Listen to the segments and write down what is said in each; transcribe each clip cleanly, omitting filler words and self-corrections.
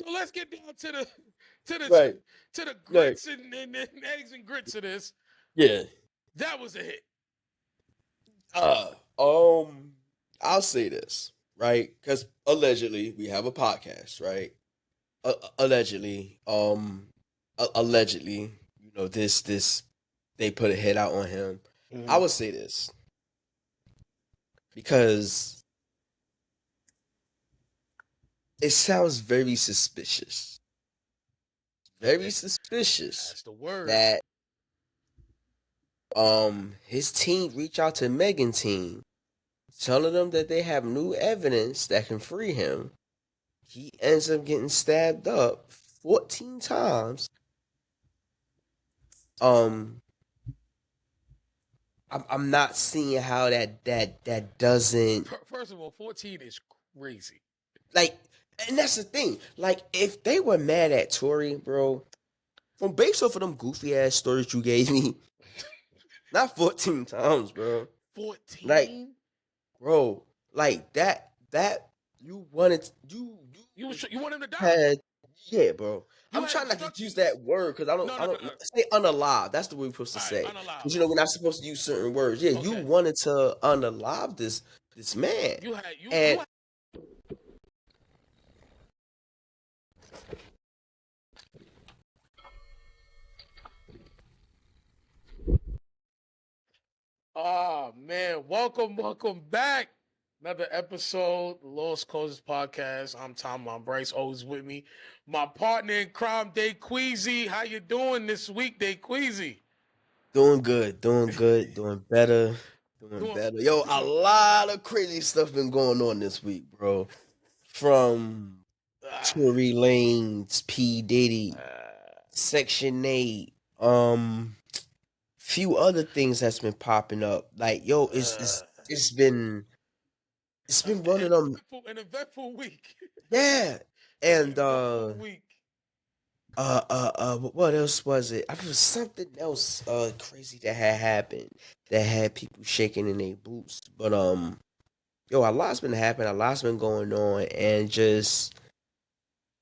So let's get down to the Right. to the Right. grits and eggs and grits of this. Yeah. That was a hit. Uh, um, I'll say this, right? Because allegedly we have a podcast, right? Allegedly, allegedly, this they put a hit out on him. I Mm-hmm. would say this because it sounds very suspicious, very suspicious That's the word. that his team reach out to Megan team, telling them that they have new evidence that can free him. He ends up getting stabbed up 14 times. Um, I'm not seeing how that doesn't First of all, 14 is crazy. like, and that's the thing. Like, if they were mad at Tory, bro, from based off of them goofy ass stories you gave me, not 14 times, bro. Like, 14? bro, like that you wanted You want him to die? had yeah, bro. You I'm had trying not to use instructions? that word because I don't No, I no, no. don't say unalive. That's the word we're supposed to All right, say. unalive. Because we're not supposed to use certain words. Yeah, you Okay. wanted to unalive this man. You had you And had Oh man, welcome back. Another episode, the Lost Causes Podcast. I'm Tom, I'm Bryce, always with me. My partner in crime, Day Queasy. How you doing this week, Day Queasy? doing good, doing better, doing Doing better. Yo, a lot of crazy stuff been going on this week, bro. From uh, Tory Lanez, P. Diddy, Section 8, few other things that's been popping up. Like, yo, it's been an running on eventful week. yeah. An And eventful week. what else was it? I was something else crazy that had happened that had people shaking in their boots. But yo, a lot's been happening, a lot's been going on, and just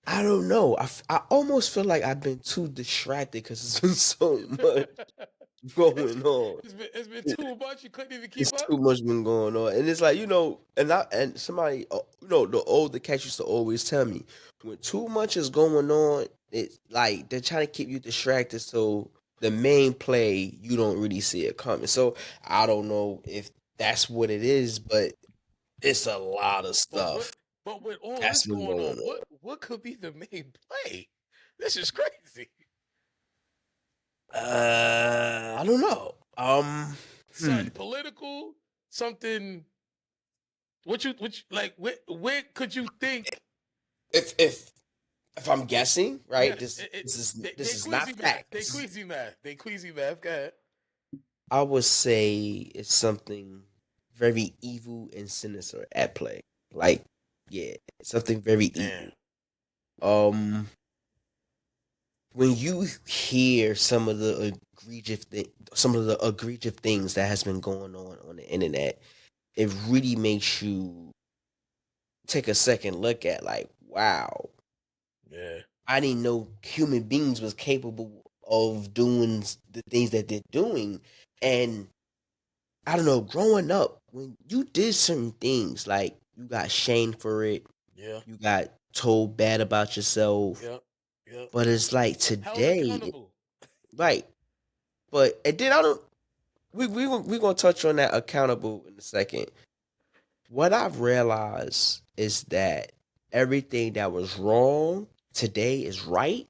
I don't know. I almost feel like I've been too distracted because it's been so much going on. It's been too much. You couldn't even It's keep up. too much been going on, and it's like and somebody, the older cats used to always tell me when too much is going on, it's like they're trying to keep you distracted, so the main play you don't really see it coming. So I don't know if that's what it is, but it's a lot of But what? stuff But with all that's this been going going on, on. what could be the main play? This is crazy. I don't know. Something political, something. Like? Where could you think? If if if I'm guessing, right, Yes, this they is not queasy math. fact. They queasy math. They queasy math. Go ahead. I would say it's something very evil and sinister at play. Like, yeah, something very Damn. evil. Um, when you hear some of the egregious things that has been going on the internet, it really makes you take a second look at like, wow, Yeah. I didn't know human beings was capable of doing the things that they're doing, and I don't know, growing up, when you did certain things, like you got shamed for it, Yeah. you got told bad about yourself. Yep. Yep. But it's like Held today, accountable. right? But and then I don't. We gonna touch on that accountable in a second. What I've realized is that everything that was wrong today is right,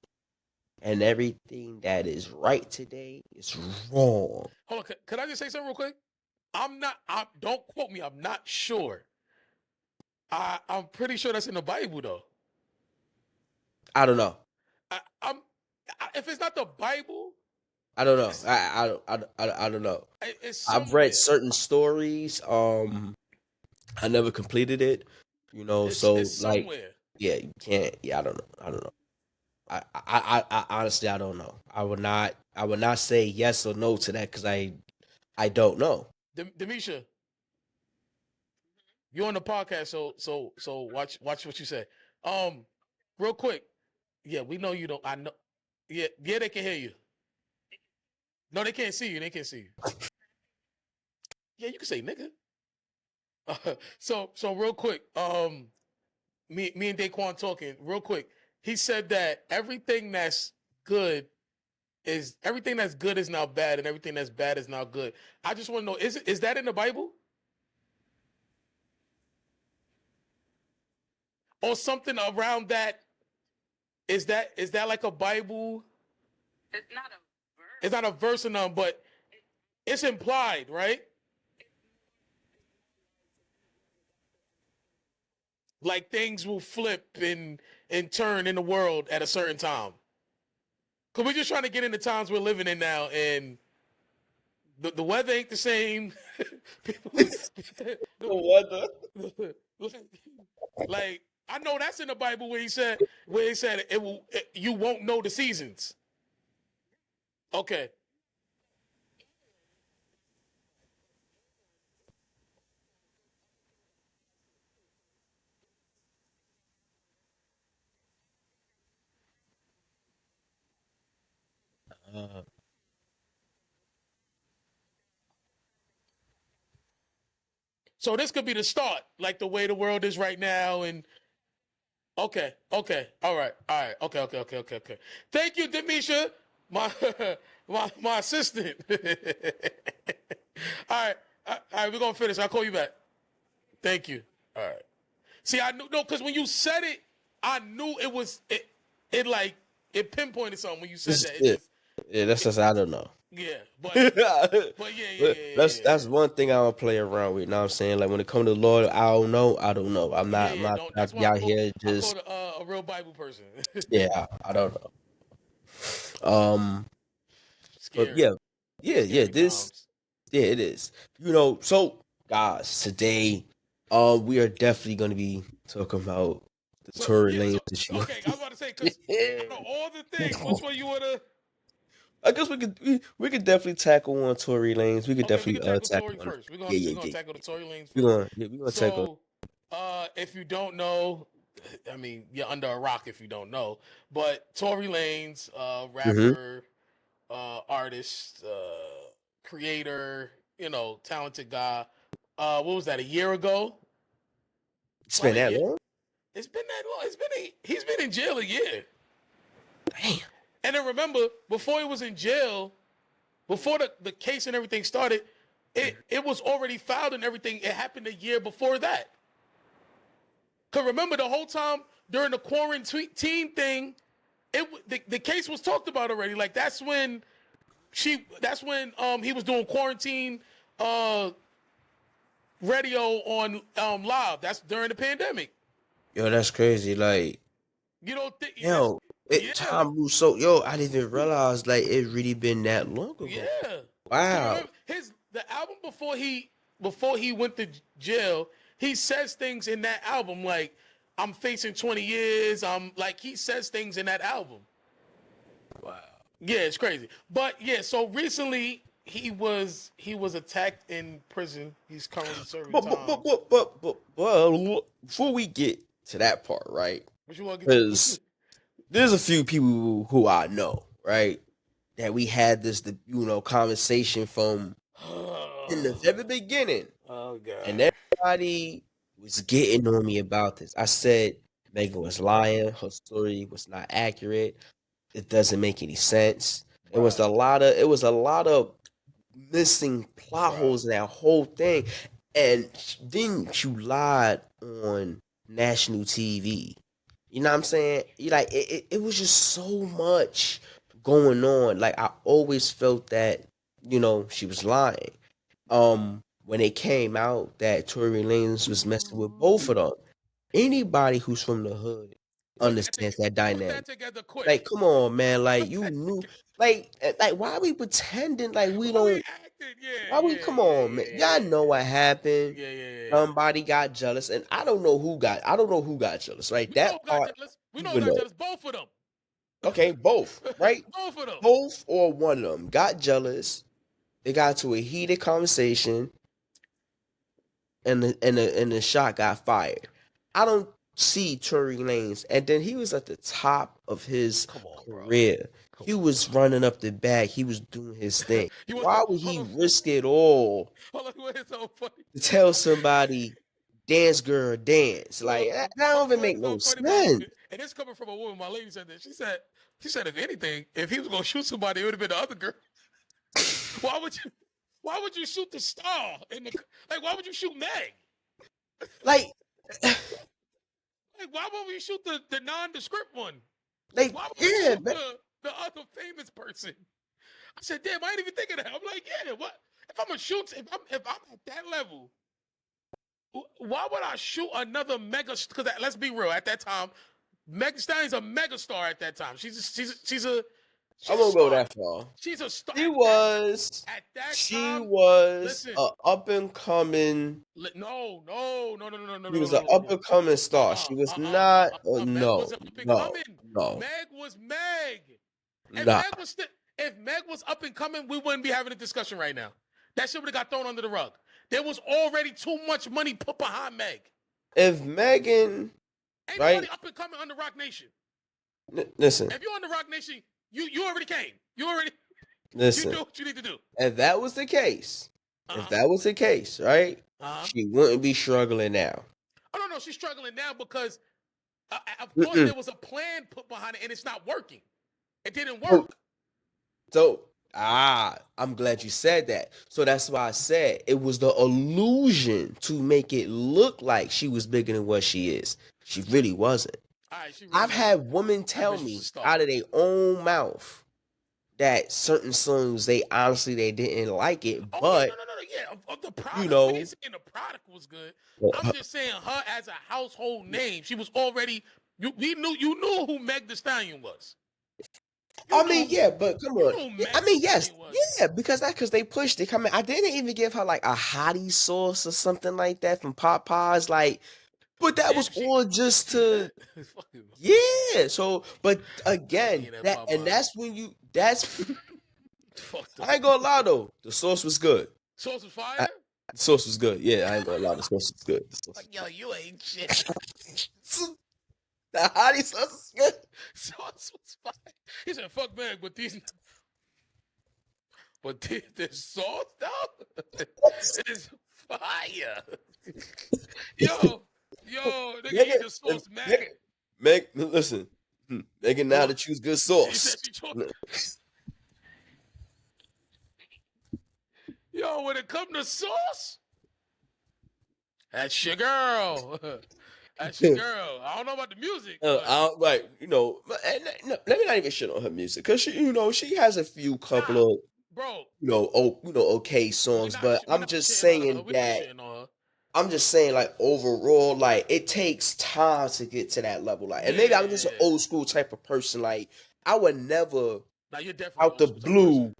and everything that is right today is wrong. Hold on. Could I just say something real quick? I'm not. Don't quote me. I'm not sure. I'm pretty sure that's in the Bible though. I don't know. I'm. If it's not the Bible, I don't know. it's I don't know. it's I've read somewhere. certain stories. I never completed it. It's So like, somewhere. yeah, you can't. Yeah, I don't know. I don't know. I honestly, I don't know. I would not say yes or no to that because I don't know. Demisha, you're on the podcast, so watch what you say. Um, real quick. Yeah, we know you don't. I know. Yeah, yeah, they can hear you. No, they can't see you. They can't see you. Yeah, you can say nigga. So real quick, me and Daquan talking real quick. He said that everything that's good is now bad, and everything that's bad is now good. I just want to know, is that in the Bible or something around that? Is that like a Bible? It's not a verse in them, but it's implied, right? Like things will flip and turn in the world at a certain time. Cause we're just trying to get in the times we're living in now, and the weather ain't the same. The weather. Like I know that's in the Bible where he said you won't know the seasons. Okay. Uh, So this could be the start, like the way the world is right now, and okay, all right, okay. Thank you, Demisha, my my assistant. All right, we're gonna finish. I'll call you back. Thank you. All right. See, I knew no, because when you said it, I knew it like it pinpointed something when you said that. It yeah, just yeah. That's it, just I don't know. yeah, but yeah, yeah, But yeah, yeah, that's yeah, that's one thing I don't play around with. You know what I'm saying? Like when it comes to the Lord, I don't know. I don't know. I'm yeah, not. yeah. I'm Yeah, not don't. trying That's to why be out here I called just. a real Bible person. Yeah, I don't know. Um, but Scary, yeah, yeah. scary This, times. yeah, it is. So guys, today, we are definitely gonna be talking about the So Tory yeah, so Lanez issue. okay, I was about to say because out of all the things, which one you wanna? I guess we could definitely tackle on Tory Lanez. We could Okay, we definitely can tackle tackle Tory on it. first. We're Yeah, gonna yeah, we're gonna yeah. tackle the Tory Lanes We're first. gonna yeah, we're gonna tackle. So, if you don't know, I mean, you're under a rock if you don't know. But Tory Lanez, Mm-hmm. rapper, artist, creator, talented guy. What was that? A year ago? It's About been a that year? long. It's been that long. He's been in jail a year. Damn. And then remember, before he was in jail, before the case and everything started, it was already filed and everything. It happened a year before that. Cause remember the whole time during the quarantine thing, the case was talked about already. Like that's when he was doing quarantine uh radio on live. That's during the pandemic. Yo, that's crazy. Like, You don't think that's yo, yeah. Tom moves so. Yo, I didn't even realize like it really been that long ago. Yeah. Cause Wow. remember the album before he went to jail, he says things in that album like I'm facing 20 years. I'm like he says things in that album. Wow. Yeah, it's crazy. But yeah, so recently he was attacked in prison. He's currently serving time. But before we get to that part, right? What you want to get Because to? there's a few people who I know, right, that we had this, conversation from in the very beginning, Oh and god. everybody was getting on me about this. I said Megan was lying. Her story was not accurate. It doesn't make any sense. It was Bruh. a lot of missing plot Bruh. holes in that whole thing. And then you lied on national TV. You know what I'm saying? You like it was just so much going on. Like I always felt that, she was lying. When it came out that Tory Lanez was messing with both of them. Anybody who's from the hood understands that Put that dynamic. together quick. Like, come on, man. Like Put you that knew together. like why are we pretending like we Why we don't acted? Yeah, why we yeah, come yeah, on, man. Y'all yeah, know what happened. yeah, yeah, yeah. Somebody got jealous, and I don't know who got jealous, right? We know That who got part jealous. We know you who would got know. jealous. Both of them. Okay, both, right? Both of them. Both or one of them got jealous. They got into a heated conversation, and the shot got fired. I don't see Tory Lanez, and then he was at the top of his Come on, bro. career. Come He on, was running up the bag. He was doing his bro. thing. You want Why to would hold he on? risk it all Hold on, wait, it's so funny. to tell somebody, dance girl, dance? Hold Like, on. that don't even Wait, make it's no so funny about sense. and it's coming from a woman. My lady said that. She said if anything, if he was gonna shoot somebody, it would have been the other girl. Why would you? Why would you shoot the star in the like? Why would you shoot Meg? Like, Like, why would we shoot the nondescript one? like, Why would we yeah, shoot man. the other famous person? I said, damn, I ain't even thinking of that. I'm like, yeah, what? If I'm gonna shoot, if I'm at that level, why would I shoot another mega? Because let's be real, at that time, Meg Thee Stallion's a mega star at that time. She's a I a won't go star. that far. She's a star She at that was, at that she time. was Listen, a up and coming. no, no, no, no, no, no, no, She no, was an no, no, up no. and coming star. She was not. Meg No, wasn't up and no, coming. no, Meg was Meg. If nah. Meg was if Meg was up and coming, we wouldn't be having a discussion right now. That shit would have got thrown under the rug. There was already too much money put behind Meg. If Megan, Ain't right? nobody up and coming on the Rock Nation. Listen, If you're on the Rock Nation, you already came. You listen. do what you need to do. If that was the case, Uh-huh. if that was the case, right? She wouldn't be struggling now. Oh no, she's struggling now because, of course, there was a plan put behind it, and it's not working. It didn't work. So, I'm glad you said that. So that's why I said it was the illusion to make it look like she was bigger than what she is. She really wasn't. All right, she really I've wasn't. had women tell bitch was me a star. out of their own mouth that certain songs they didn't like it, Oh but yeah, no, yeah. Of the product, you know, we ain't saying the product was good. I'm just saying her as a household name. She was already. You knew who Meg Thee Stallion was. I mean, yeah, but come on. You knew Yeah, Meg I Thee mean, yes, Stallion was. yeah, because they pushed it. I didn't even give her like a hottie sauce or something like that from Popeyes, like, but that was all just to, yeah. So, but again, that's when that's. I ain't gonna lie though, the sauce was good. Sauce was fire. The sauce was good. Yeah, I ain't gonna lie, the sauce was good. Like, yo, you ain't shit. The hottie sauce is good. Sauce was fire. He said, "Fuck Meg, but this sauce though is fire." yo, nigga, eat the sauce, Meg. Listen, Megan, now to choose good sauce. She said she chose. Yo, when it come to sauce, that's your girl. That's your girl. I don't know about the music. I don't, like, no, let me not even shit on her music because she has a few couple of bro, okay songs, but I'm just saying like overall, like it takes time to get to that level, like, and maybe I'm just an old school type of person. Like I would never you're definitely out the blue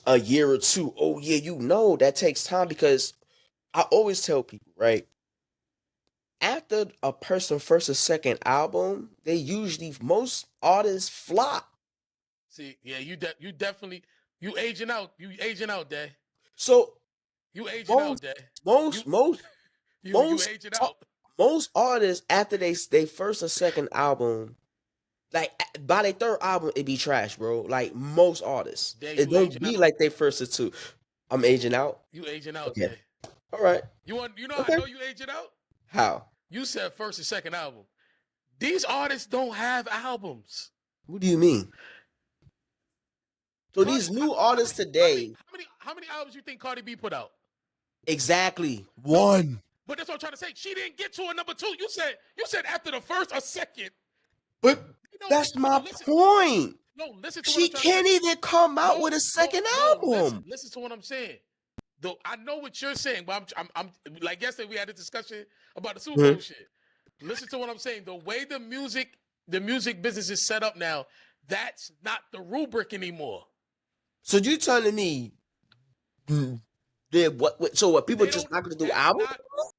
a year or two. Oh yeah, that takes time because I always tell people, right? After a person first or second album, they usually most artists flop. See, yeah, you definitely you aging out, Day. So you aging out, Day. Most aging out. Most artists after they first or second album, like by their third album, it be trash, bro. Like most artists, it don't be like they first or two. I'm aging out. You aging out, okay. Day. All right. You know okay. I know you aging out? How? You said first and second album. These artists don't have albums. What do you mean? So these new artists today. How many albums you think Cardi B put out? Exactly. One. But that's what I'm trying to say. She didn't get to a number two. You said after the first or second. But that's my point. No, listen to she what I'm can't even come out with a second album. Listen to what I'm saying. Though I know what you're saying, but I'm like yesterday we had a discussion about the Super Bowl shit. Listen to what I'm saying. The way the music business is set up now, that's not the rubric anymore. So you telling me what? So what? People just not gonna do albums?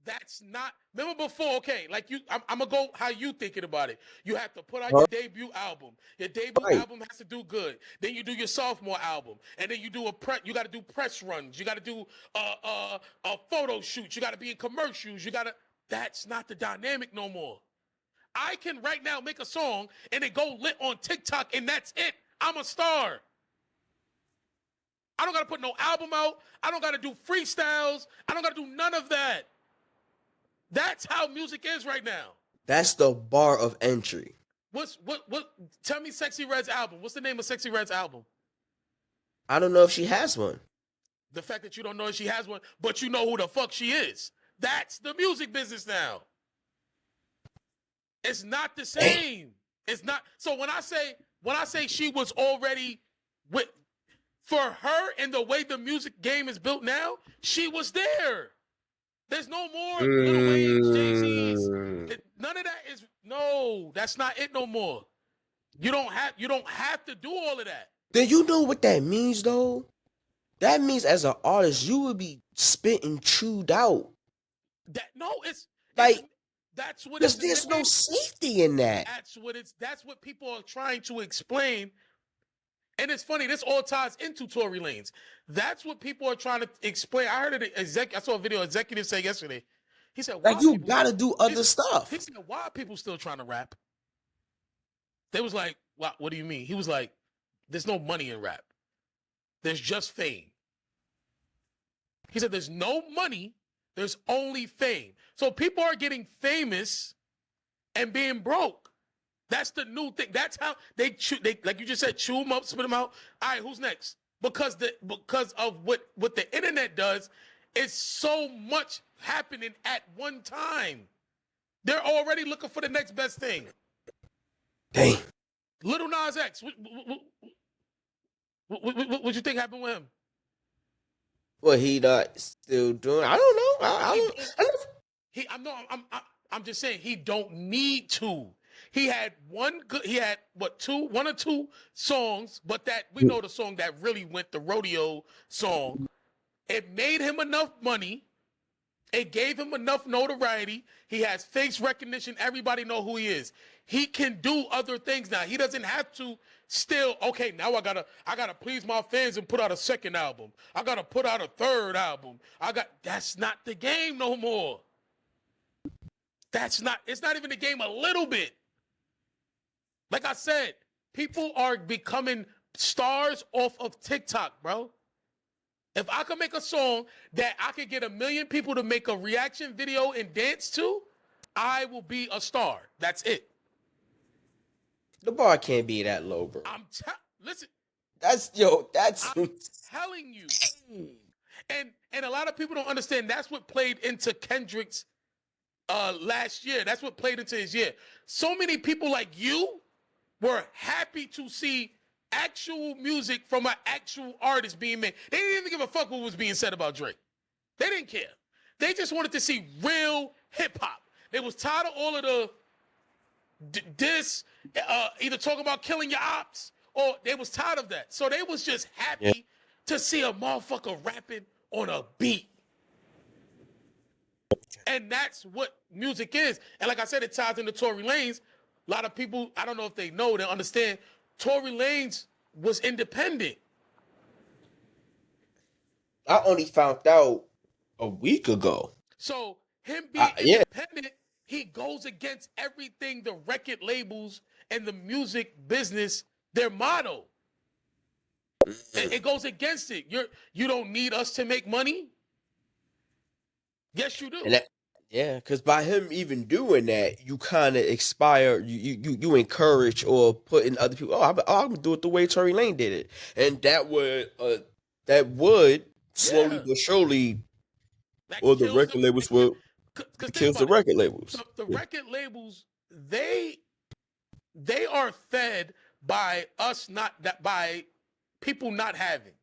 That's not. Remember before? Okay, like I'm gonna go how you thinking about it. You have to put out your debut album. Your debut album has to do good. Then you do your sophomore album, and then you do You got to do press runs. You got to do a photo shoot. You got to be in commercials. That's not the dynamic no more. I can right now make a song and it go lit on TikTok and that's it. I'm a star. I don't got to put no album out. I don't got to do freestyles. I don't got to do none of that. That's how music is right now. That's the bar of entry. What? Tell me Sexy Red's album. What's the name of Sexy Red's album? I don't know if she has one. The fact that you don't know if she has one, but you know who the fuck she is. That's the music business now. It's not the same. It's not. So when I say she was already with, for her and the way the music game is built now, she was there. There's no more Lil Wayne's, Jay-Z's. None of that is, no, that's not it no more. You don't have to do all of that. Then you know what that means though? That means as an artist, you would be spitting chewed out. That's what it's. There's no safety in that. That's what people are trying to explain. And it's funny, this all ties into Tory Lanez. That's what people are trying to explain. I heard it. I saw a video executive say yesterday. He said, like, you gotta do other stuff. He said, why are people still trying to rap? They was like, what do you mean? He was like, there's no money in rap. There's just fame. He said, there's no money. There's only fame. So people are getting famous and being broke. That's the new thing. That's how they like you just said, chew them up, spit them out. All right, who's next? Because of what the internet does, it's so much happening at one time. They're already looking for the next best thing. Dang. Lil Nas X. What you think happened with him? What he not still doing? I don't know. I'm just saying he don't need to. He had one or two songs, but that we know the song that really went, the rodeo song. It made him enough money. It gave him enough notoriety. He has face recognition. Everybody know who he is. He can do other things now. He doesn't have to still, okay, now I gotta please my fans and put out a second album. I gotta put out a third album. That's not the game no more. It's not even the game a little bit. Like I said, people are becoming stars off of TikTok, bro. If I could make a song that I could get 1 million people to make a reaction video and dance to, I will be a star. That's it. The bar can't be that low, bro. Listen. I'm telling you. And a lot of people don't understand. That's what played into Kendrick's last year. That's what played into his year. So many people like you were happy to see actual music from an actual artist being made. They didn't even give a fuck what was being said about Drake. They didn't care. They just wanted to see real hip hop. They was tired of all of the either talking about killing your ops, or they was tired of that. So they was just happy to see a motherfucker rapping on a beat. And that's what music is. And like I said, it ties into Tory Lanez. A lot of people, I don't know if they know, they understand, Tory Lanez was independent. I only found out a week ago. So him being independent, he goes against everything the record labels and the music business, their motto. It goes against it. You don't need us to make money. Yes, you do. Because by him even doing that, you kind of you encourage or put in other people. I'm gonna do it the way Tory Lanez did it, and that would slowly but surely, or the record labels will kills the record labels. The record labels, they are fed by us, by people not having.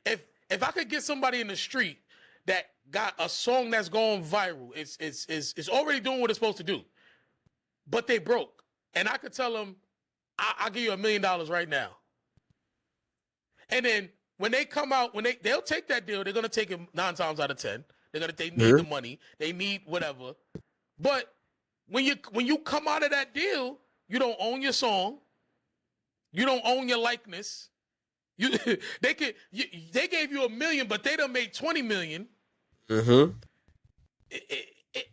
If I could get somebody in the street that got a song that's going viral, it's already doing what it's supposed to do, but they broke, and I could tell them, I'll give you $1 million right now. And then when they come out, they'll take that deal, they're gonna take it 9 times out of 10. They need the money, they need whatever. But when you come out of that deal, you don't own your song, you don't own your likeness. They gave you $1 million, but they done made $20 million. Mm-hmm.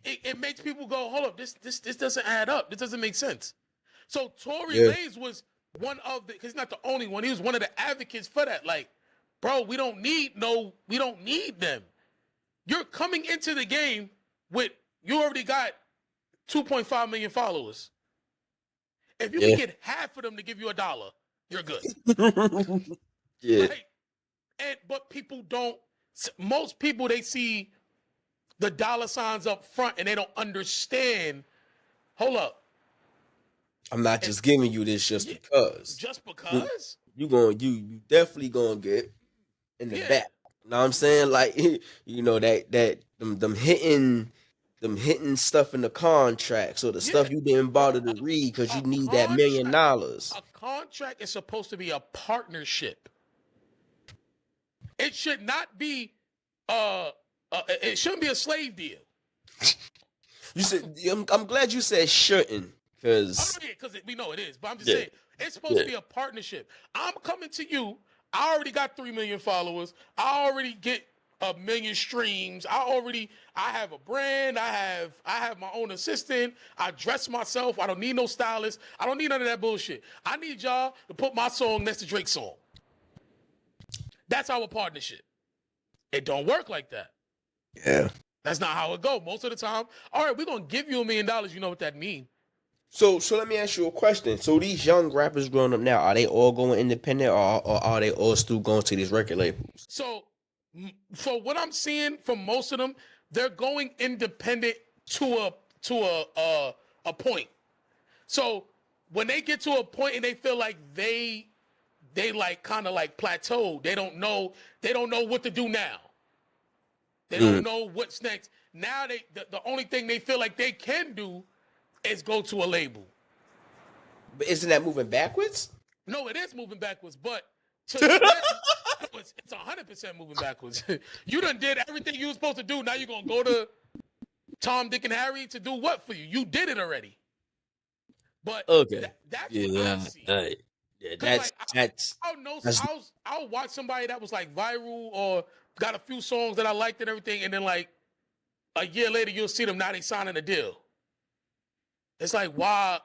it makes people go, hold up, this doesn't add up. This doesn't make sense. So Tory Yeah. Lanez was one of the, because he's not the only one. He was one of the advocates for that. Like, bro, we don't need them. You're coming into the game with, you already got 2.5 million followers. If you can get half of them to give you $1, you're good. Yeah. Like, but people don't. Most people, they see the dollar signs up front and they don't understand. Hold up. I'm not just giving you this just because. Just because? You definitely gonna get in the back. You know what I'm saying? Like, you know, them hitting stuff in the contract. So the stuff you didn't bother to read because you need that $1 million. A contract is supposed to be a partnership. It should not be it shouldn't be a slave deal. You said, I'm glad you said shouldn't, because we know it is, but I'm just saying it's supposed to be a partnership. I'm coming to you. I already got 3 million followers. I already get 1 million streams. I have a brand. I have my own assistant. I dress myself. I don't need no stylist. I don't need none of that bullshit. I need y'all to put my song next to Drake's song. That's our partnership. It don't work like that. Yeah. That's not how it go. Most of the time, all right, we're gonna give you $1 million. You know what that means. So let me ask you a question. So these young rappers growing up now, are they all going independent, or are they all still going to these record labels? So what I'm seeing from most of them, they're going independent to a point. So when they get to a point and they feel like they like kind of like plateaued, they don't know what to do now. They don't know what's next. Now the only thing they feel like they can do is go to a label. But isn't that moving backwards? No, it is moving backwards, but to them, it's 100% moving backwards. You done did everything you were supposed to do. Now you're gonna go to Tom, Dick, and Harry to do what for you? You did it already. But okay, that's what I see. That's I'll watch somebody that was like viral or got a few songs that I liked and everything, and then like a year later you'll see them now they signing a deal. It's like, why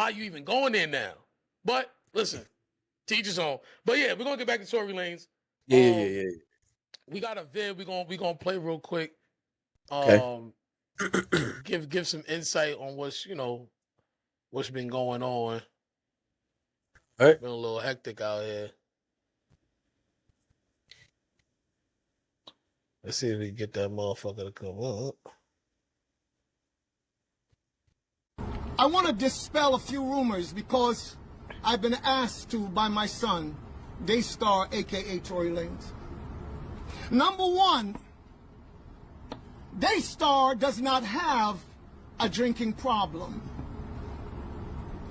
you even going there now? But listen, teach his own. But yeah, we're gonna get back to Tory Lanez. Yeah. We got a vid we gonna play real quick. Okay. Give some insight on what's been going on. All right. Been a little hectic out here. Let's see if we can get that motherfucker to come up. I want to dispel a few rumors because I've been asked to by my son, Daystar, aka Tory Lanez. Number one, Daystar does not have a drinking problem.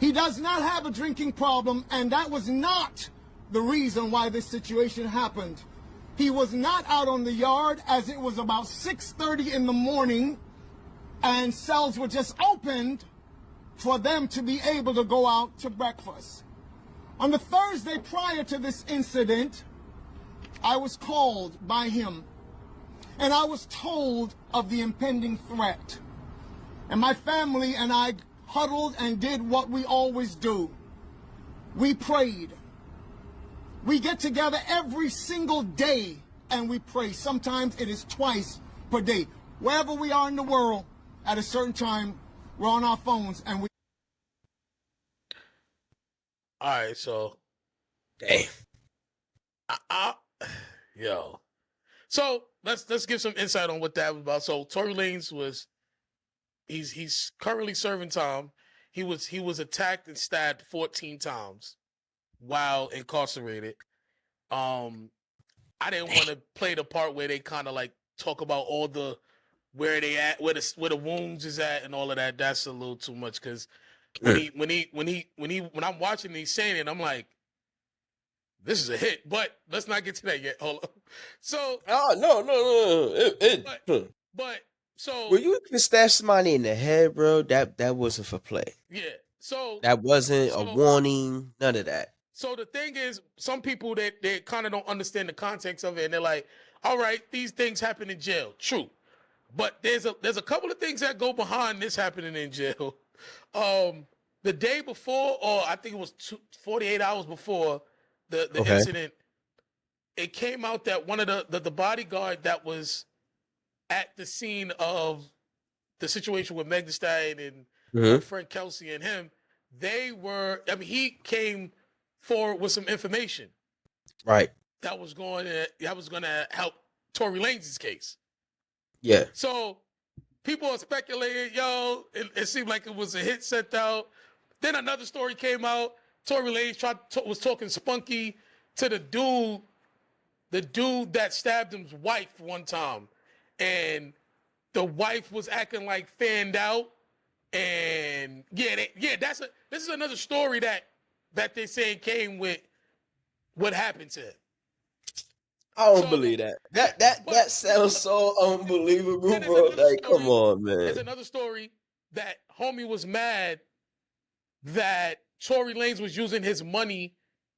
He does not have a drinking problem, and that was not the reason why this situation happened. He was not out on the yard, as it was about 6:30 in the morning, and cells were just opened for them to be able to go out to breakfast. On the Thursday prior to this incident, I was called by him, and I was told of the impending threat. And my family and I huddled and did what we always do. We prayed. We get together every single day and we pray. Sometimes it is twice per day. Wherever we are in the world, at a certain time, we're on our phones and we... All right, so... Damn. Yo. So, let's give some insight on what that was about. So, Tory Lanez was... He's currently serving time. He was attacked and stabbed 14 times while incarcerated. I didn't want to play the part where they kind of like talk about all the where they at, where the wounds is at, and all of that. That's a little too much because when I'm watching and he's saying it, I'm like, this is a hit. But let's not get to that yet. Hold on. So, no. But so when you can stab somebody in the head, bro, that wasn't for play. Yeah. So that wasn't a warning. None of that. So the thing is, some people that they kind of don't understand the context of it, and they're like, "All right, these things happen in jail." True, But there's a couple of things that go behind this happening in jail. The day before, or I think it was 48 hours before the Okay. incident, it came out that one of the bodyguard that was at the scene of the situation with Meg Thee Stallion and her Mm-hmm. friend Kelsey and him, he came forward with some information Right. that was going to help Tory Lanez's case. Yeah. So people are speculating, it seemed like it was a hit sent out. Then another story came out. Tory Lanez was talking spunky to the dude that stabbed his wife one time, and the wife was acting like fanned out. And this is another story that they saying came with what happened to him. I don't So, believe that. That sounds so unbelievable, then bro. Like, come on, There's man. another story that homie was mad that Tory Lanez was using his money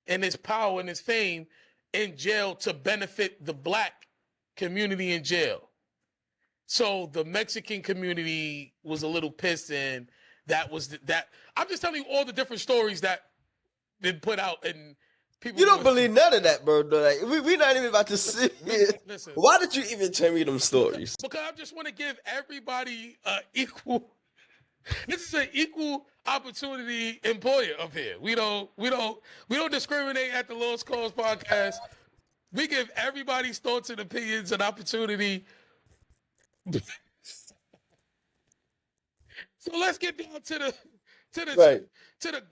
and his power and his fame in jail to benefit the black community in jail. So the Mexican community was a little pissed, and that was that. I'm just telling you all the different stories that been put out, and people. You don't believe none of that, bro. Though. Like, we're not even about to sit here. Listen. Why did you even tell me them stories? Because I just want to give everybody equal. This is an equal opportunity employer up here. We don't discriminate at the Lost Cause podcast. We give everybody's thoughts and opinions an opportunity. So let's get down to the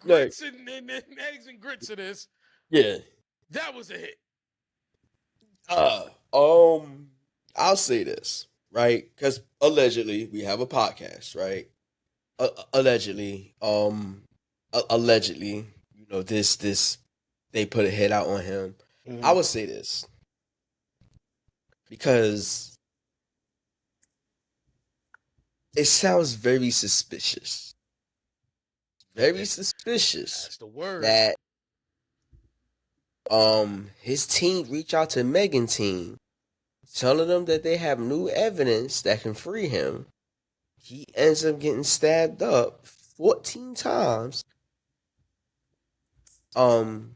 grits and eggs and grits of this. Yeah. That was a hit. I'll say this, right? Because allegedly we have a podcast, right? Allegedly, this they put a hit out on him. Mm-hmm. I would say this because it sounds very suspicious. Very suspicious. That's the word. That his team reach out to Megan's team, telling them that they have new evidence that can free him. He ends up getting stabbed up 14 times. I'm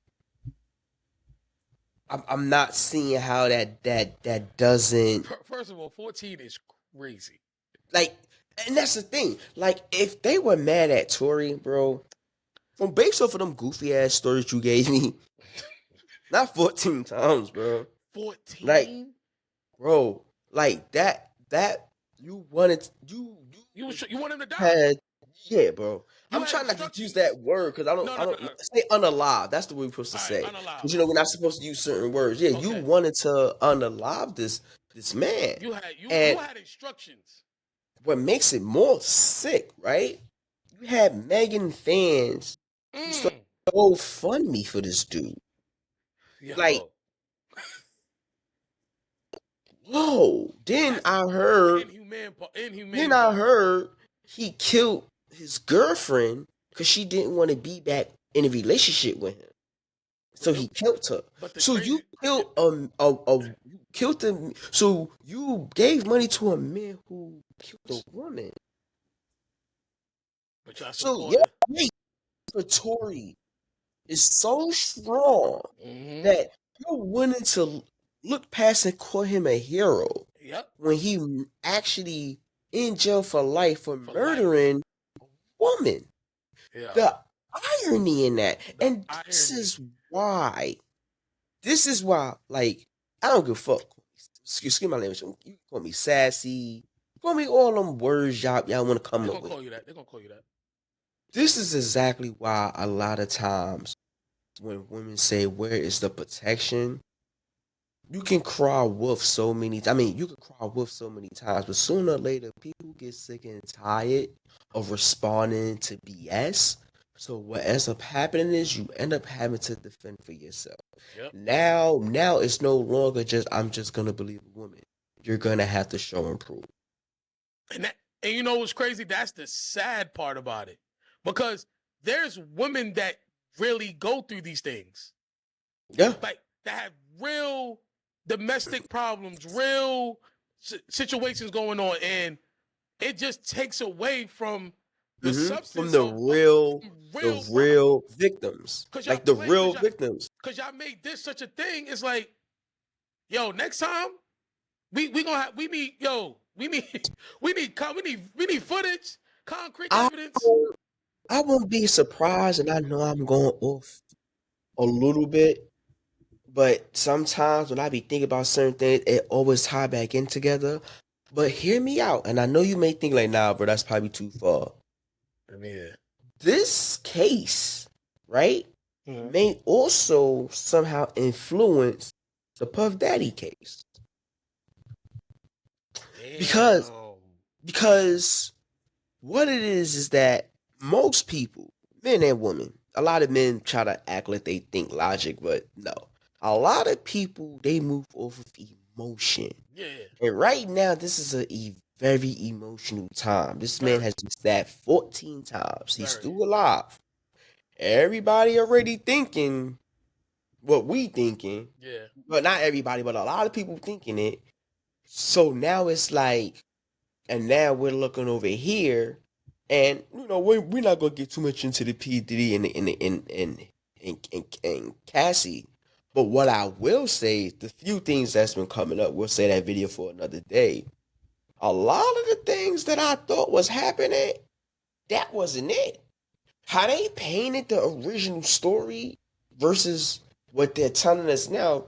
not seeing how that doesn't. First of all, 14 is crazy. Like, and that's the thing. Like, if they were mad at Tory, bro, from based off of them goofy ass stories you gave me, not 14 times, bro. 14? Like, bro, like that you wanted you want him to die? had, yeah, bro. You I'm had trying not to instructions. use that word because I don't say unalive. That's the word we're supposed to say. Unalive. Because we're not supposed to use certain words. Yeah, you Okay. wanted to unalive this man. You had instructions. What makes it more sick, right? You had Megan fans go fund me for this dude. Yo. Like, whoa. Then I heard he killed his girlfriend because she didn't want to be back in a relationship with him. So he killed her. So you killed him. So you gave money to a man who killed a woman. So your hate for Tory is so strong that you're willing to look past and call him a hero. Yep. When he actually in jail for life for murdering a woman. Yeah. The irony in that. This is why, like, I don't give a fuck. Excuse my language. You can call me sassy. Call me all them words y'all want to come up with. They're gonna call you that. This is exactly why a lot of times when women say, where is the protection? You can cry wolf so many times. I mean, you can cry wolf so many times, but sooner or later, people get sick and tired of responding to BS. So what ends up happening is you end up having to defend for yourself. Yep. Now it's no longer just, I'm just going to believe a woman. You're going to have to show and prove. And you know what's crazy? That's the sad part about it. Because there's women that really go through these things. Yeah. Like, that have real domestic problems, real situations going on, and it just takes away from the From substance the of real, real problems. real victims, Cause y'all like the play, real victims. cause y'all made this such a thing. It's like, yo, next time we gonna have we need yo we need we need footage, concrete I evidence. won't- I won't be surprised, and I know I'm going off a little bit, but sometimes when I be thinking about certain things, it always tie back in together. But hear me out, and I know you may think like, nah, bro, that's probably too far. I mean, This case, right, yeah. may also somehow influence the Puff Daddy case because Damn. because what it is that most people, men and women, a lot of men try to act like they think logic, but no. A lot of people they move off of emotion. Yeah. And right now, this is a very emotional time. This man Very. has been stabbed 14 times. He's Very. still alive. Everybody already thinking what we thinking. Yeah. But not everybody, but a lot of people thinking it. So now it's like, and now we're looking over here, and we're not gonna get too much into the P Diddy and Cassie. But what I will say, the few things that's been coming up, we'll say that video for another day. A lot of the things that I thought was happening, that wasn't it. How they painted the original story versus what they're telling us now,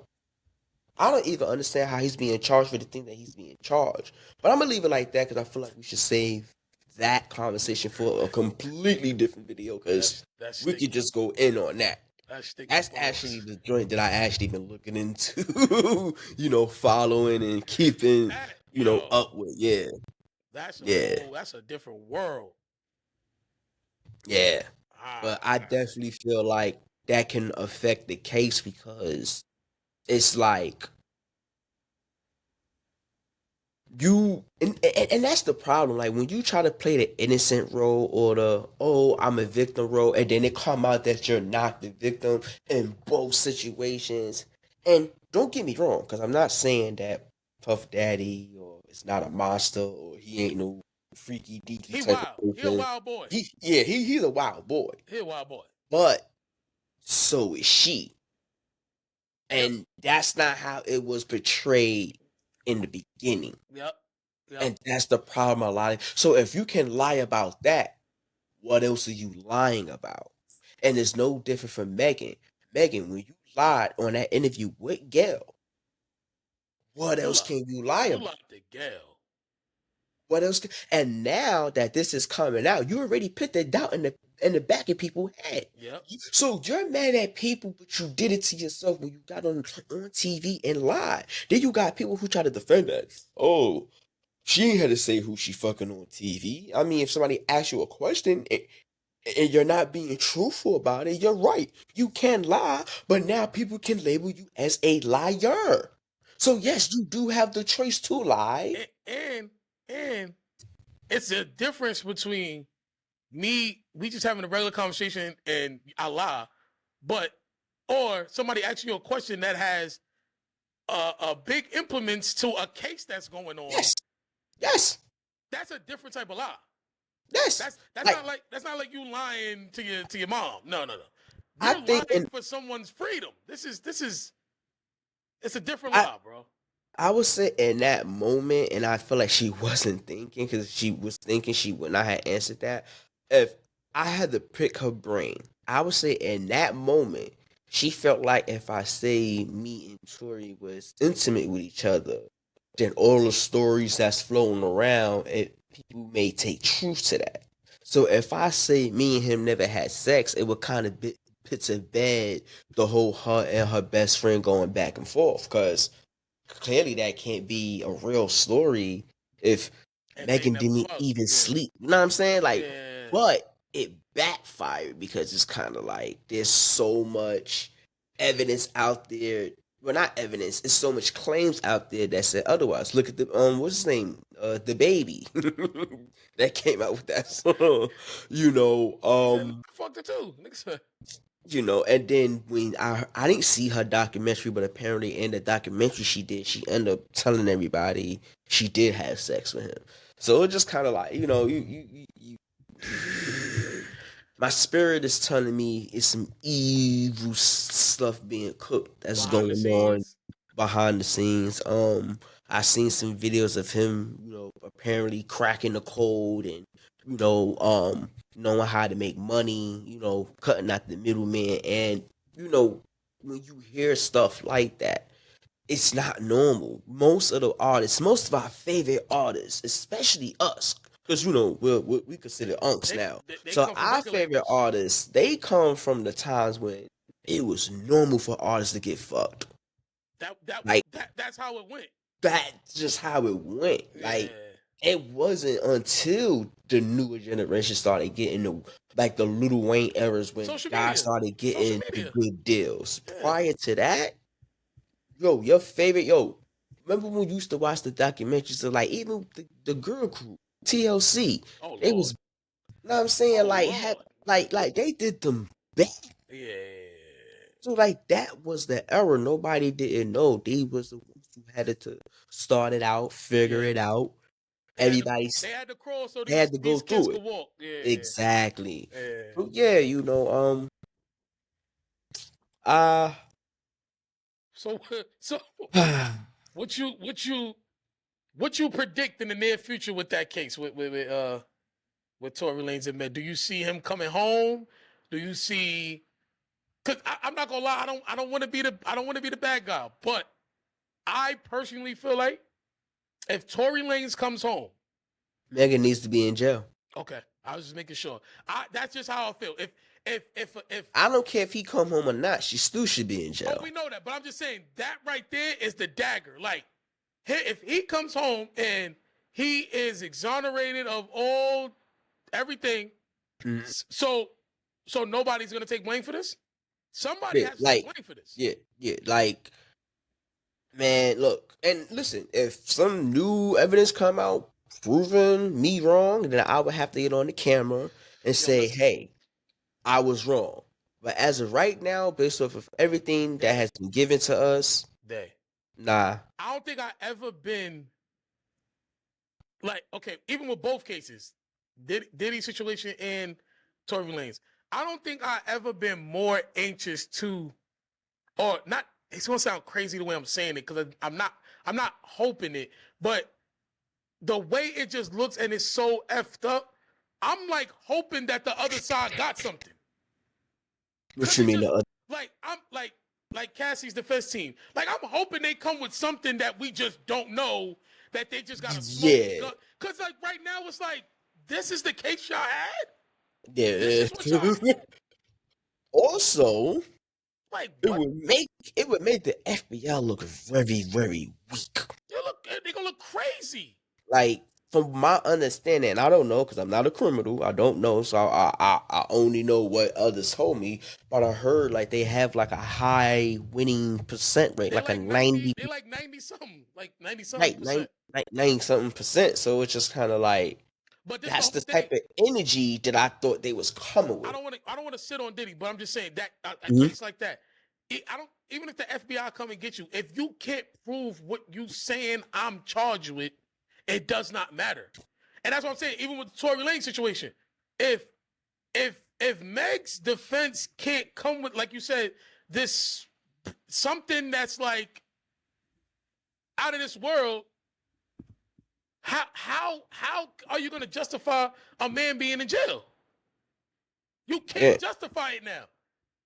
I don't even understand how he's being charged for the thing that he's being charged. But I'm gonna leave it like that because I feel like we should save that conversation for a completely different video because That's we sticky. could just go in on that. That's sticky. That's balls. actually the joint that I actually been looking into, following and keeping, Yo, up with. Yeah, that's a yeah, whole. That's a different world. yeah. But I Ah. definitely feel like that can affect the case because it's like and that's the problem. Like when you try to play the innocent role or the I'm a victim role, and then it come out that you're not the victim in both situations. And don't get me wrong, because I'm not saying that Puff Daddy or is not a monster or he ain't no freaky deaky He type wild. of He a person. wild boy. He's a wild boy, He a wild boy. but so is she. Yep. And that's not how it was portrayed in the beginning. Yep. Yep. And that's the problem a lot. So if you can lie about that, what else are you lying about? And it's no different from Megan. Megan, when you lied on that interview with Gail, what else can you lie You about? lied to Gail. What else? And now that this is coming out, you already put that doubt in the back of people's head. Yep. So you're mad at people, but you did it to yourself when you got on TV and lied. Then you got people who try to defend that. Oh, she ain't had to say who she fucking on TV. I mean, if somebody asks you a question and you're not being truthful about it, you're right. You can lie, but now people can label you as a liar. So yes, you do have the choice to lie. And it's a difference between we just having a regular conversation and I lie, or somebody asks you a question that has a big implements to a case that's going on. Yes. That's a different type of lie. Yes. That's not like you lying to your mom. No. You're lying for someone's freedom. It's a different lie, bro. I would say in that moment, and I feel like she wasn't thinking because she was thinking she would not have answered that. If I had to pick her brain, I would say in that moment, she felt like if I say me and Tori was intimate with each other, then all the stories that's floating around, people may take truth to that. So if I say me and him never had sex, it would kind of put to bed the whole her and her best friend going back and forth because clearly that can't be a real story if Megan didn't even sleep. You know what I'm saying? But it backfired because it's kind of like there's so much evidence out there. Well, not evidence. It's so much claims out there that said otherwise. Look at the what's his name? The baby that came out with that song. Fucked it too. And then when I didn't see her documentary, but apparently in the documentary she ended up telling everybody she did have sex with him. So it just kind of like you my spirit is telling me it's some evil stuff being cooked that's Behind the going on scenes. behind the scenes. I seen some videos of him, apparently cracking the code and knowing how to make money, cutting out the middleman, and when you hear stuff like that, it's not normal. Most of our favorite artists, especially us, because we consider unks They, now. they So come from our record favorite labels. artists, they come from the times when it was normal for artists to get fucked. Like That's how it went. that's just how it went. Yeah. Like it wasn't until the newer generation started getting the Little Wayne eras when Social guys media. started Social getting the media. good deals. Yeah. Prior to that, remember when you used to watch the documentaries of like even the girl group TLC? Oh They Lord. was, you know what I'm saying, Oh like Lord. like they did them bad. Yeah. So like that was the era. Nobody didn't know. They was the ones who had to start it out, figure Yeah. it out. They had to Everybody's they had to crawl so had to go these kids through could it. walk. Yeah. Exactly. Yeah. So yeah, uh So so what you predict in the near future with that case with Tory Lanez and Med? Do you see him coming home? Do you see? Because I'm not gonna lie, I don't want to be the bad guy, but I personally feel like if Tory Lanez comes home, Megan needs to be in jail. okay, I was just making sure. That's just how I feel. If I don't care if he come home or not. She still should be in oh, jail. we know that, but I'm just saying that right there is the dagger. Like, if he comes home and he is exonerated of all everything, Mhm. so nobody's gonna take blame for this. Somebody Yeah, has to take blame for this. yeah, like man, look and listen. If some new evidence come out proving me wrong, then I would have to get on the camera and Yo, say, listen, "Hey, I was wrong." But as of right now, based off of everything that day, has been given to us, day. nah. I don't think I ever been like okay, even with both cases, Diddy situation and Tory Lanez. I don't think I ever been more anxious to, or not. It's gonna sound crazy the way I'm saying it because I'm not hoping it, but the way it just looks and it's so effed up, I'm like hoping that the other side got something. What Cause you it's mean? just like I'm like Cassie's defense team. Like I'm hoping they come with something that we just don't know, that they just got a smoking Yeah, gun. Cause like right now it's like this is the case y'all had. This yeah. is what y'all had. Also, Like it what? would make it would make the FBI look very, very weak. They gonna look crazy. Like from my understanding, and I don't know because I'm not a criminal. I don't know, so I only know what others told me. But I heard like they have like a high winning percent rate, They like a like 90. 90, They like 90 something. Like 90 something right, percent. 90 something percent. So it's just kind of like But this the that's whole the thing. type of energy that I thought they was coming with. I don't want to sit on Diddy, but I'm just saying that a Mhm. case like that, I don't even if the FBI come and get you, if you can't prove what you saying I'm charged with, it does not matter. And that's what I'm saying. Even with the Tory Lane situation, if if Meg's defense can't come with, like you said, this something that's like out of this world, how are you going to justify a man being in jail? You Yeah, can't justify it now.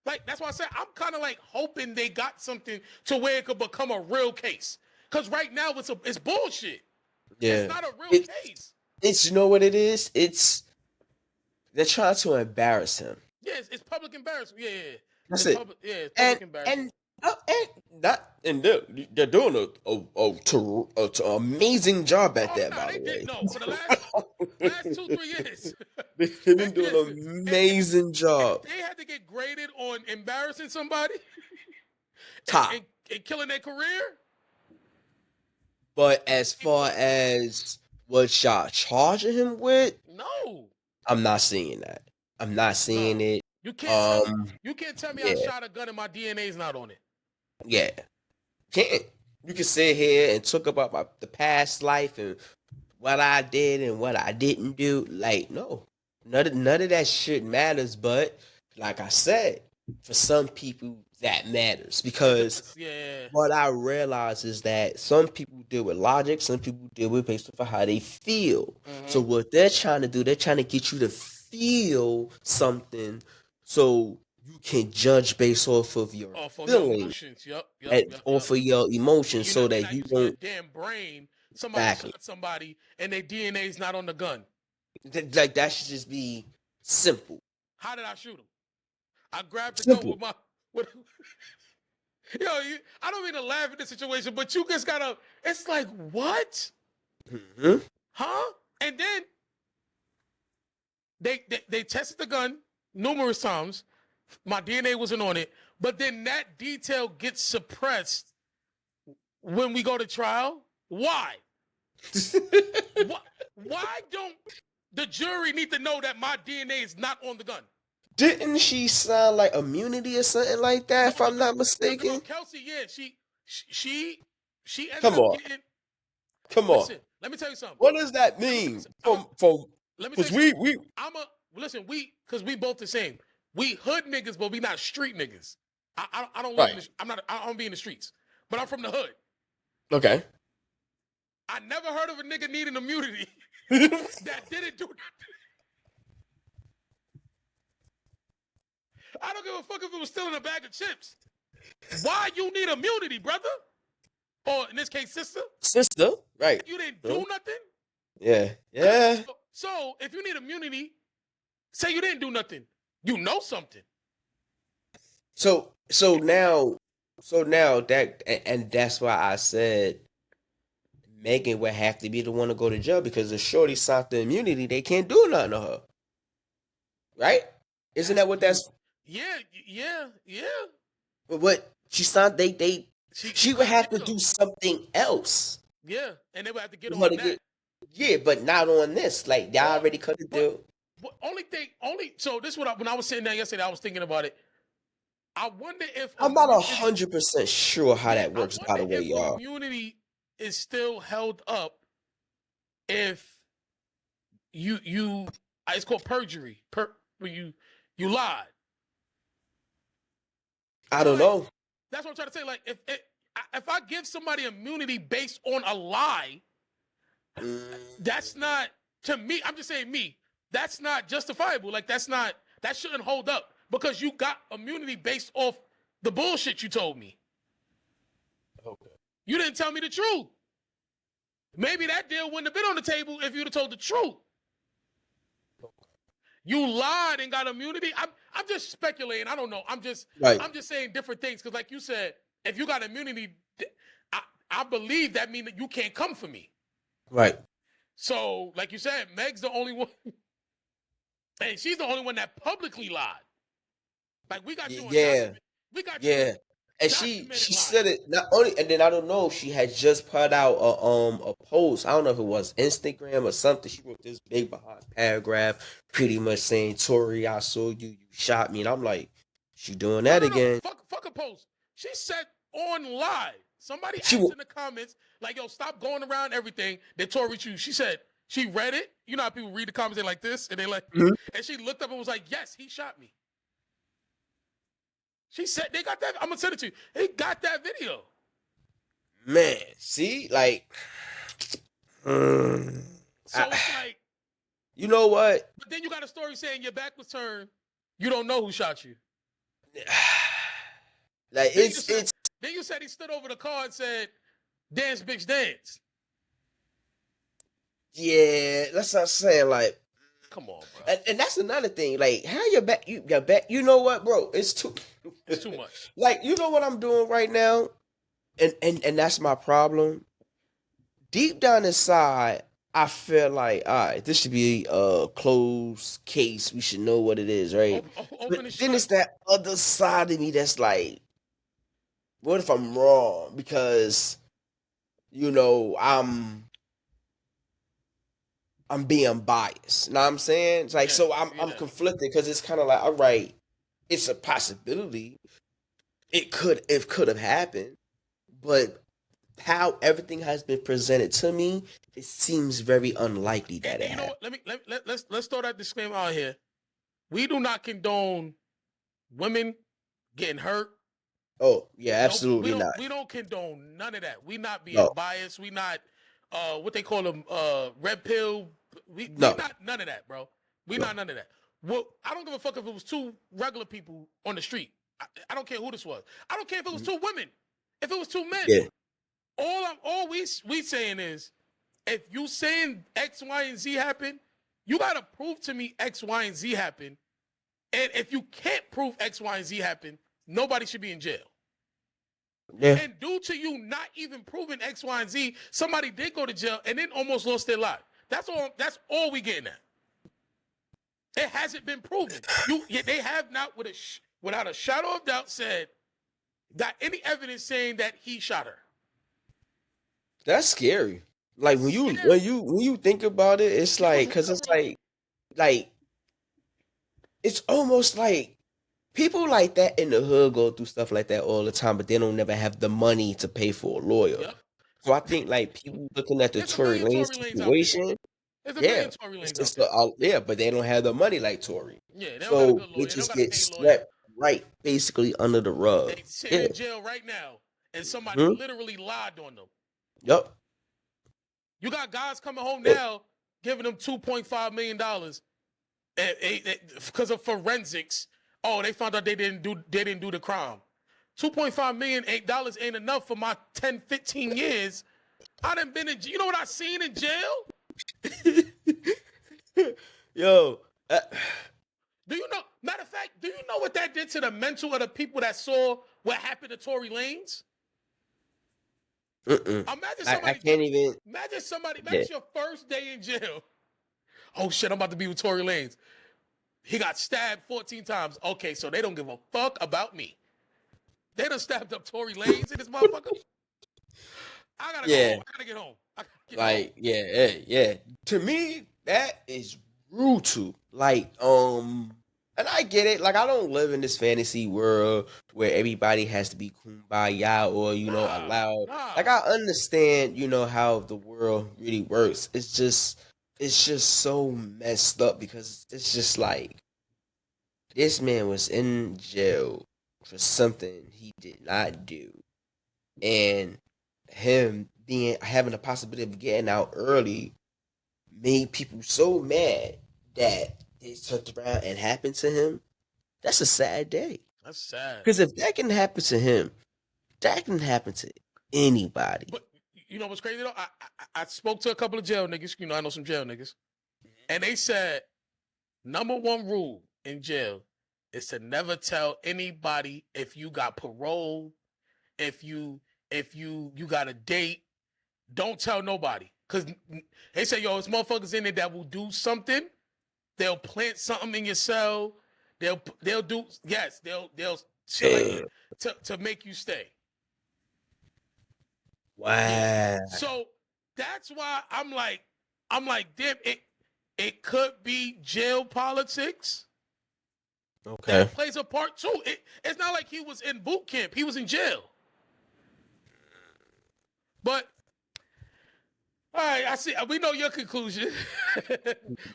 Like that's why I said I'm kind of like hoping they got something to where it could become a real case. Cause right now it's bullshit. It's yeah. not a real It, case. it's you know what it is. It's they're trying to embarrass him. Yeah, it's public embarrassment. Yeah. That's It's it. public. Yeah, it's and public embarrassment. and not and they're doing a amazing job at Oh that, no, by they the did way. no for the last 2 3 years. They've Hey, been doing listen, an if amazing job. they had to get graded on embarrassing somebody and, Top. and, and killing their career, But as ain't far putting them. as what y'all charging him with, No, I'm not seeing that. I'm not seeing no. it. You can't tell me I Yeah, shot a gun and my DNA's not on it. yeah. Can't. You can sit here and talk about the past life and what I did and what I didn't do. Like, no, none of that shit matters. But like I said, for some people that matters It because does. Yeah. what I realize is that some people deal with logic, some people deal with based off of how they feel. So Mm-hmm. what they're trying to do, they're trying to get you to feel something so you can judge based off of your Off on your feeling emotions. Yep. and off of your And emotions you're so not that you using your won't damn brain. Somebody exactly. shot somebody and their DNA's not on the gun. Like that should just be simple. How did I shoot him? I grabbed the gun Simple. with my. With, I don't mean to laugh at the situation, but you just gotta. It's like what? Hmm. Huh? And then they tested the gun numerous times. My DNA wasn't on it, but then that detail gets suppressed when we go to trial. Why? Why don't the jury need to know that my DNA is not on the gun? Didn't she sign like immunity or something like that? No, If I'm not mistaken. Kelsey. Yeah, she ended Come up on, getting. come on. Listen, let me tell you something. What does that Let me tell you mean? something. From Let me tell because you something. we I'm a listen. Because we both the same. We hood niggas, but we not street niggas. I don't live in right. the. I don't be in the streets, but I'm from the hood. Okay. I never heard of a nigga needing immunity that didn't do nothing. I don't give a fuck if it was still in a bag of chips. Why you need immunity, brother? Or in this case, sister? Sister, right? You didn't Huh? do nothing. Yeah, yeah. So if you need immunity, say you didn't do nothing. You know something. So now that and that's why I said Megan would have to be the one to go to jail because if Shorty sought the immunity, they can't do nothing to her. Right? Isn't that what that's Yeah. what she signed? She would signed a have to deal. do something else Yeah, and they would have to get for her on to that. get. Yeah, but not on this. Like y'all Well, already cut the deal. but so this is what when I was sitting there yesterday, I was thinking about it. I wonder if I'm not 100% sure how that I works. By wonder the way, if y'all. immunity is still held up if you it's called perjury. When you lied. I So don't like know. that's what I'm trying to say. Like if I give somebody immunity based on a lie, that's not to me. I'm just saying me. That's not justifiable. Like that shouldn't hold up because you got immunity based off the bullshit you told me. Okay. You didn't tell me the truth. Maybe that deal wouldn't have been on the table if you'd have told the truth. You lied and got immunity. I'm just speculating. I don't know. I'm just saying different things because, like you said, if you got immunity, I believe that means that you can't come for me. Right. So, like you said, Meg's the only one, and she's the only one that publicly lied. Like we got you on document. We got you. Yeah. And she said it not only, and then I don't know if she had just put out a post. I don't know if it was Instagram or something. She wrote this big behind paragraph, pretty much saying, "Tory, I saw you, you shot me," and I'm like, she doing that again. Fuck a post. She said on live. Somebody She asked in the comments, like, "Yo, stop going around everything that Tory you." She said she read it. You know how people read the comments they like this, and they like, and she looked up and was like, "Yes, he shot me." She said they got that. I'm gonna send it to you. They got that video. Man, see, like, so it's like, you know what? But then you got a story saying your back was turned. You don't know who shot you. Like then you said he stood over the car and said, "Dance, bitch, dance." Yeah, that's what I'm saying. Like, come on, bro. And that's another thing. Like, how your back? You know what, bro? It's too much. Like, you know what I'm doing right now, and that's my problem. Deep down inside, I feel like, all right, this should be a closed case. We should know what it is, right? But then it's that other side of me that's like, what if I'm wrong? Because, you know, I'm being biased. You know what I'm saying? It's like, so I'm conflicted because it's kind of like, all right, it's a possibility. It could have happened, but how everything has been presented to me, it seems very unlikely that And it you know happened. what? Let's throw that disclaimer out here. We do not condone women getting hurt. Oh yeah, No, absolutely not. we don't condone none of that. We not being No, biased. We not what they call them red pill. We no, not none of that, bro. We no. not none of that. Well, I don't give a fuck if it was two regular people on the street. I don't care who this was. I don't care if it was two women. If it was two men. Yeah, All we saying is if you saying X, Y, and Z happened, you gotta prove to me X, Y, and Z happened. And if you can't prove X, Y, and Z happened, nobody should be in jail. yeah. And due to you not even proving X, Y, and Z, somebody did go to jail and then almost lost their life. That's all we getting at. It hasn't been proven. They have not without a shadow of doubt said got any evidence saying that he shot her. That's scary. Like That's scary. when you think about it, it's like because it's like it's almost like people like that in the hood go through stuff like that all the time, but they don't never have the money to pay for a lawyer. Yep. So I think like people looking at the There's a Tory million Lane Tory Lanes out there. situation, There's a yeah, million Tory it's Lanes out just there. yeah, but they don't have the money like Tory. Yeah, they don't got a So good they lawyer. They don't just got a get paid lawyer. swept right basically under the rug. They sitting Yeah. in jail right now, and somebody Hmm? literally lied on them. Yep. You got guys coming home Yep. now giving them $2.5 million because of forensics. Oh, they found out they didn't do the crime. $2.5 million ain't enough for my 10, 15 years. I done been in. You know what I seen in jail? Yo. Do you know? Matter of fact, do you know what that did to the mental of the people that saw what happened to Tory Lanez? Imagine somebody. I can't even. Imagine somebody. Yeah. Imagine your first day in jail. Oh shit! I'm about to be with Tory Lanez. He got stabbed 14 times. Okay, so they don't give a fuck about me. They done stabbed up Tory Lanez in this motherfucker. I gotta go home. I gotta get home. Like, yeah. To me, that is brutal. Like, and I get it. Like, I don't live in this fantasy world where everybody has to be kumbaya or allowed. Nah. Like, I understand, how the world really works. It's just so messed up because it's just like this man was in jail for something he did not do, and him having the possibility of getting out early made people so mad that it turned around and happened to him. That's a sad day. That's sad. Because if that can happen to him, that can happen to anybody. But you know what's crazy though? I spoke to a couple of jail niggas. I know some jail niggas, and they said number one rule in jail is to never tell anybody if you got parole, if you got a date. Don't tell nobody. Cause they say, yo, it's motherfuckers in there that will do something. They'll plant something in your cell. They'll do shit like to make you stay. Wow. Yeah. So that's why I'm like, damn, it could be jail politics. Okay. That plays a part too. It's not like he was in boot camp. He was in jail. But all right, I see. We know your conclusion.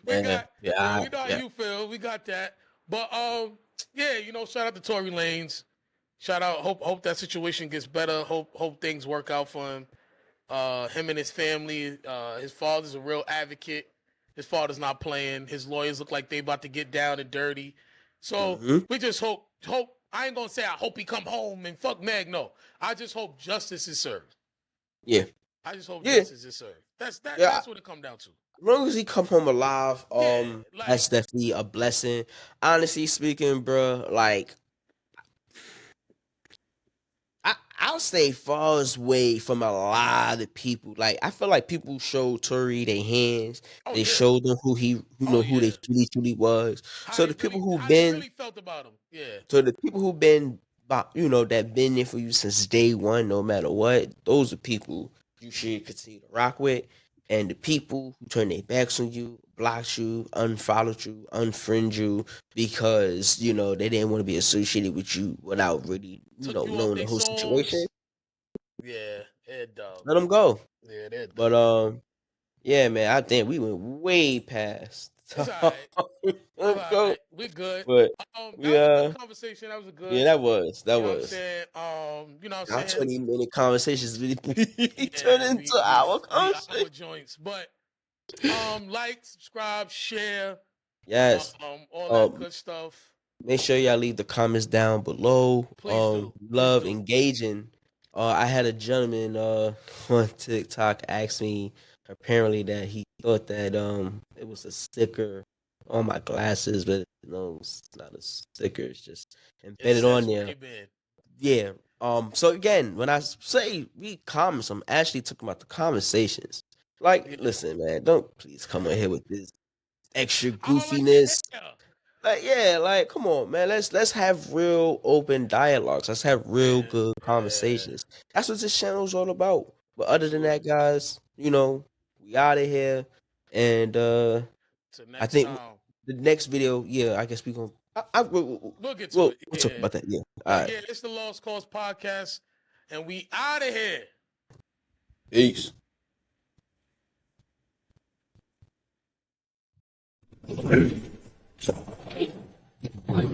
We know how you feel. We got that. But yeah, shout out to Tory Lanez. Shout out. Hope that situation gets better. Hope things work out for him. Him and his family. His father's a real advocate. His father's not playing. His lawyers look like they about to get down and dirty. So we just hope. I ain't gonna say I hope he come home and fuck Meg. No, I just hope justice is served. Yeah. I just hope justice is served. That's what it come down to. As long as he come home alive, that's definitely a blessing. Honestly speaking, bro, like I'll stay far away from a lot of people. Like I feel like people showed Tory their hands. They showed them who they truly was. So the people who really felt about him, yeah. So the people who been, that been there for you since day one, no matter what, those are people you should continue to rock with. And the people who turn their backs on you, blocked you, unfollowed you, unfriend you because, they didn't want to be associated with you without really, Took you off knowing the their whole situation. songs. Yeah, they're dumb. Let them go. Yeah, they're But dumb. yeah, man, I think we went way past It's time. all right. It's all Let's go. right. We good. But That we was a good conversation. That was a yeah, good. that was You know what I'm saying? You know what our I'm saying? 20-minute conversations really turned Yeah, into our conversation. our joints. But like, subscribe, share, Yes. all that Um, good stuff. Make sure y'all leave the comments down below. Please do. Please Love do. engaging. I had a gentleman on TikTok ask me apparently that he thought that it was a sticker on my glasses, but no, it's not a sticker. It's just It embedded on says there. Ray-Ban. Yeah. So again, when I say read comments, I'm actually talking about the conversations. Like, Yeah. listen, man, don't please come on here with this extra I don't like your goofiness. hair. Like, yeah, like, come on, man. Let's have real open dialogues. Let's have real good Yeah. conversations. That's what this channel is all about. But other than Absolutely. that, guys, we out of here. And Till I next think time. the next video, yeah, I guess we gonna We'll get to we'll it. talk Yeah. about that. Yeah. All But right. yeah, it's the Lost Cause Podcast. And we out of here. Peace. Like